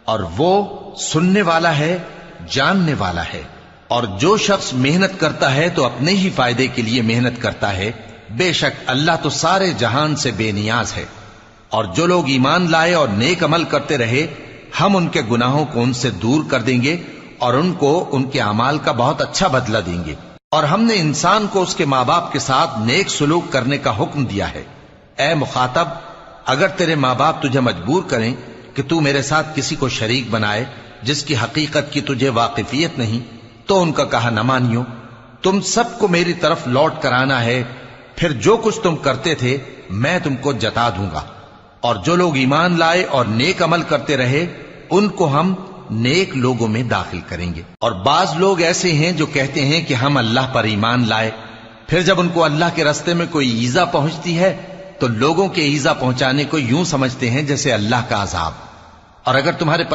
اور وہ سننے والا ہے، جاننے والا ہے۔ اور جو شخص محنت کرتا ہے تو اپنے ہی فائدے کے لیے محنت کرتا ہے، بے شک اللہ تو سارے جہان سے بے نیاز ہے۔ اور جو لوگ ایمان لائے اور نیک عمل کرتے رہے، ہم ان کے گناہوں کو ان سے دور کر دیں گے اور ان کو ان کے اعمال کا بہت اچھا بدلہ دیں گے۔ اور ہم نے انسان کو اس کے ماں باپ کے ساتھ نیک سلوک کرنے کا حکم دیا ہے۔ اے مخاطب، اگر تیرے ماں باپ تجھے مجبور کریں کہ تو میرے ساتھ کسی کو شریک بنائے جس کی حقیقت کی تجھے واقفیت نہیں، تو ان کا کہا نہ مانیو۔ تم سب کو میری طرف لوٹ کر آنا ہے، پھر جو کچھ تم کرتے تھے میں تم کو جتا دوں گا۔ اور جو لوگ ایمان لائے اور نیک عمل کرتے رہے، ان کو ہم نیک لوگوں میں داخل کریں گے۔ اور بعض لوگ ایسے ہیں جو کہتے ہیں کہ ہم اللہ پر ایمان لائے، پھر جب ان کو اللہ کے رستے میں کوئی ایذا پہنچتی ہے تو لوگوں کے ایذا پہنچانے کو یوں سمجھتے ہیں جیسے اللہ کا عذاب۔ اور اگر تمہارے